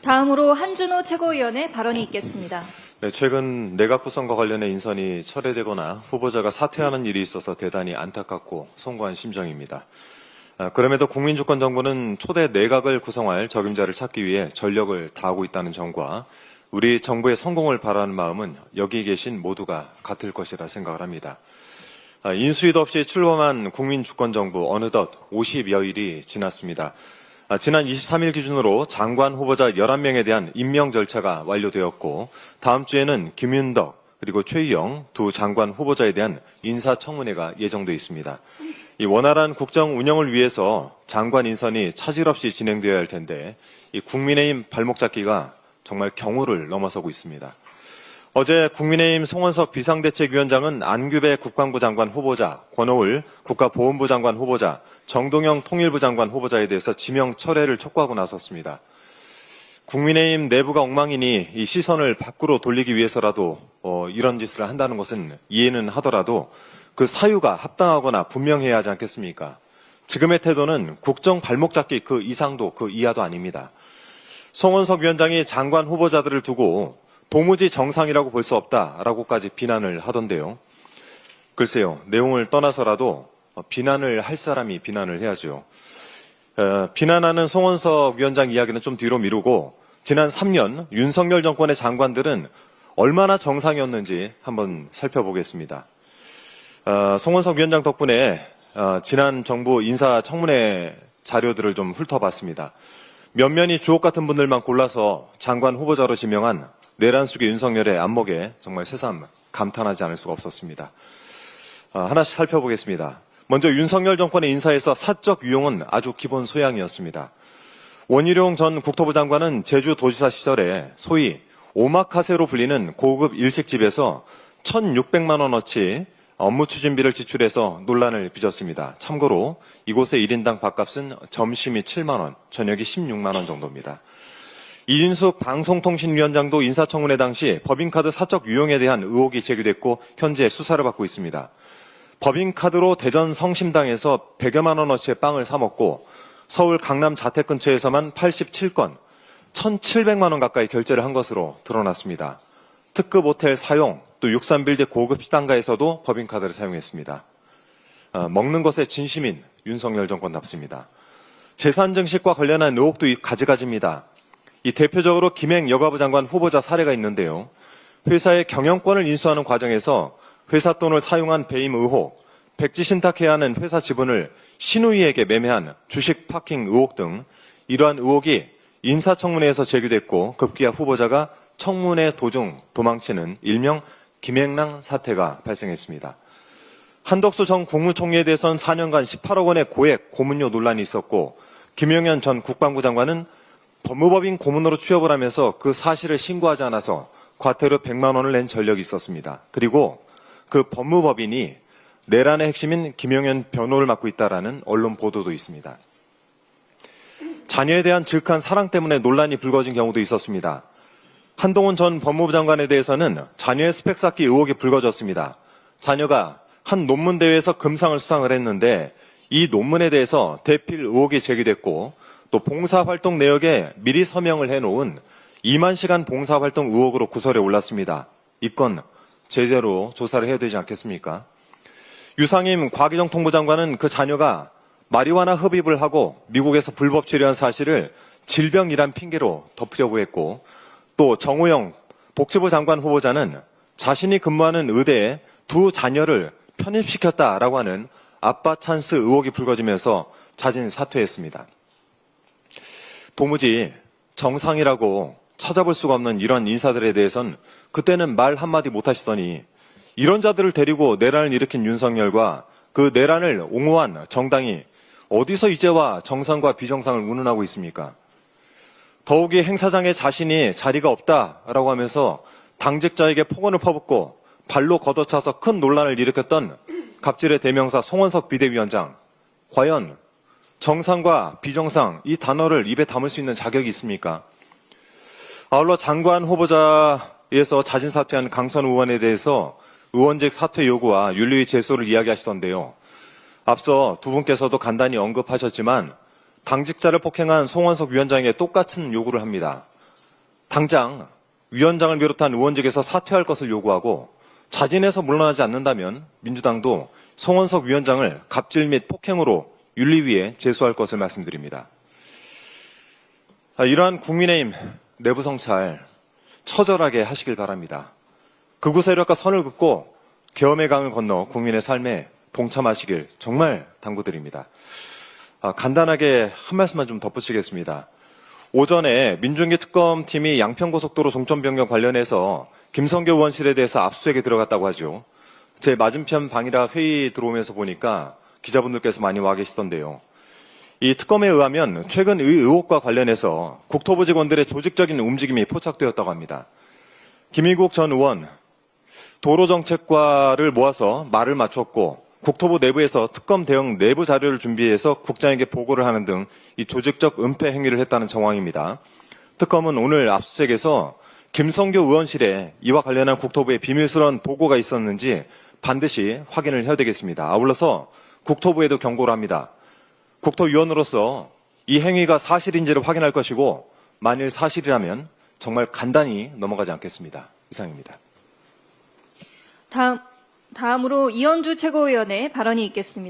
다음으로 한준호 최고위원의 발언이 있겠습니다. 네, 최근 내각 구성과 관련해 인선이 철회되거나 후보자가 사퇴하는 일이 있어서 대단히 안타깝고 송구한 심정입니다. 그럼에도 국민주권정부는 초대 내각을 구성할 적임자를 찾기 위해 전력을 다하고 있다는 점과 우리 정부의 성공을 바라는 마음은 여기 계신 모두가 같을 것이라 생각을 합니다. 인수위도 없이 출범한 국민주권정부 어느덧 50여일이 지났습니다. 지난 23일 기준으로 장관 후보자 11명에 대한 임명 절차가 완료되었고 다음 주에는 김윤덕 그리고 최희영 두 장관 후보자에 대한 인사청문회가 예정돼 있습니다. 이 원활한 국정 운영을 위해서 장관 인선이 차질 없이 진행되어야 할 텐데 이 국민의힘 발목 잡기가 정말 경우를 넘어서고 있습니다. 어제 국민의힘 송원석 비상대책위원장은 안규배 국방부 장관 후보자, 권오을 국가보훈부 장관 후보자, 정동영 통일부 장관 후보자에 대해서 지명 철회를 촉구하고 나섰습니다. 국민의힘 내부가 엉망이니 이 시선을 밖으로 돌리기 위해서라도 이런 짓을 한다는 것은 이해는 하더라도 그 사유가 합당하거나 분명해야 하지 않겠습니까? 지금의 태도는 국정 발목 잡기 그 이상도 그 이하도 아닙니다. 송원석 위원장이 장관 후보자들을 두고 도무지 정상이라고 볼 수 없다라고까지 비난을 하던데요. 글쎄요, 내용을 떠나서라도 비난을 할 사람이 비난을 해야죠. 비난하는 송원석 위원장 이야기는 좀 뒤로 미루고 지난 3년 윤석열 정권의 장관들은 얼마나 정상이었는지 한번 살펴보겠습니다. 송원석 위원장 덕분에 지난 정부 인사청문회 자료들을 좀 훑어봤습니다. 면면이 주옥 같은 분들만 골라서 장관 후보자로 지명한 내란숙의 윤석열의 안목에 정말 새삼 감탄하지 않을 수가 없었습니다. 하나씩 살펴보겠습니다. 먼저 윤석열 정권의 인사에서 사적 유용은 아주 기본 소양이었습니다. 원희룡 전 국토부 장관은 제주도지사 시절에 소위 오마카세로 불리는 고급 일식집에서 1,600만 원어치 업무 추진비를 지출해서 논란을 빚었습니다. 참고로 이곳의 1인당 밥값은 점심이 7만 원, 저녁이 16만 원 정도입니다. 이인숙 방송통신위원장도 인사청문회 당시 법인카드 사적 유용에 대한 의혹이 제기됐고 현재 수사를 받고 있습니다. 법인카드로 대전 성심당에서 100여만 원어치의 빵을 사 먹고 서울 강남 자택 근처에서만 87건, 1,700만 원 가까이 결제를 한 것으로 드러났습니다. 특급 호텔 사용, 또 63빌드 고급 시당가에서도 법인카드를 사용했습니다. 먹는 것에 진심인 윤석열 정권답습니다. 재산 증식과 관련한 의혹도 가지가지입니다. 이 대표적으로 김행 여가부 장관 후보자 사례가 있는데요. 회사의 경영권을 인수하는 과정에서 회사 돈을 사용한 배임 의혹, 백지 신탁해야 하는 회사 지분을 신우이에게 매매한 주식 파킹 의혹 등 이러한 의혹이 인사청문회에서 제기됐고 급기야 후보자가 청문회 도중 도망치는 일명 김행랑 사태가 발생했습니다. 한덕수 전 국무총리에 대해서는 4년간 18억 원의 고액 고문료 논란이 있었고 김용현 전 국방부 장관은 법무법인 고문으로 취업을 하면서 그 사실을 신고하지 않아서 과태료 100만 원을 낸 전력이 있었습니다. 그리고 그 법무법인이 내란의 핵심인 김용현 변호를 맡고 있다라는 언론 보도도 있습니다. 자녀에 대한 즉한 사랑 때문에 논란이 불거진 경우도 있었습니다. 한동훈 전 법무부 장관에 대해서는 자녀의 스펙 쌓기 의혹이 불거졌습니다. 자녀가 한 논문 대회에서 금상을 수상을 했는데 이 논문에 대해서 대필 의혹이 제기됐고 또 봉사활동 내역에 미리 서명을 해놓은 2만 시간 봉사활동 의혹으로 구설에 올랐습니다. 이 건 제대로 조사를 해야 되지 않겠습니까? 유상임 과기정통부 장관은 그 자녀가 마리화나 흡입을 하고 미국에서 불법 치료한 사실을 질병이란 핑계로 덮으려고 했고 또 정호영 복지부 장관 후보자는 자신이 근무하는 의대에 두 자녀를 편입시켰다라고 하는 아빠 찬스 의혹이 불거지면서 자진 사퇴했습니다. 도무지 정상이라고 찾아볼 수가 없는 이런 인사들에 대해선 그때는 말 한마디 못하시더니 이런 자들을 데리고 내란을 일으킨 윤석열과 그 내란을 옹호한 정당이 어디서 이제와 정상과 비정상을 운운하고 있습니까? 더욱이 행사장에 자신이 자리가 없다라고 하면서 당직자에게 폭언을 퍼붓고 발로 걷어차서 큰 논란을 일으켰던 갑질의 대명사 송원석 비대위원장, 과연 정상과 비정상 이 단어를 입에 담을 수 있는 자격이 있습니까? 아울러 장관 후보자에서 자진 사퇴한 강선 의원에 대해서 의원직 사퇴 요구와 윤리위 제소를 이야기하시던데요. 앞서 두 분께서도 간단히 언급하셨지만 당직자를 폭행한 송원석 위원장에게 똑같은 요구를 합니다. 당장 위원장을 비롯한 의원직에서 사퇴할 것을 요구하고 자진해서 물러나지 않는다면 민주당도 송원석 위원장을 갑질 및 폭행으로 윤리위에 제소할 것을 말씀드립니다. 이러한 국민의힘 내부 성찰 처절하게 하시길 바랍니다. 극우 세력과 선을 긋고 계엄의 강을 건너 국민의 삶에 동참하시길 정말 당부드립니다. 간단하게 한 말씀만 좀 덧붙이겠습니다. 오전에 민중기 특검팀이 양평고속도로 종점 변경 관련해서 김성교 의원실에 대해서 압수수색에 들어갔다고 하죠. 제 맞은편 방이라 회의 들어오면서 보니까 기자분들께서 많이 와 계시던데요. 이 특검에 의하면 최근 의 의혹과 관련해서 국토부 직원들의 조직적인 움직임이 포착되었다고 합니다. 김일국 전 의원 도로정책과를 모아서 말을 맞췄고 국토부 내부에서 특검 대응 내부 자료를 준비해서 국장에게 보고를 하는 등 이 조직적 은폐 행위를 했다는 정황입니다. 특검은 오늘 압수수색에서 김성교 의원실에 이와 관련한 국토부의 비밀스러운 보고가 있었는지 반드시 확인을 해야 되겠습니다. 아울러서 국토부에도 경고를 합니다. 국토위원으로서 이 행위가 사실인지를 확인할 것이고 만일 사실이라면 정말 간단히 넘어가지 않겠습니다. 이상입니다. 다음으로 이현주 최고위원의 발언이 있겠습니다.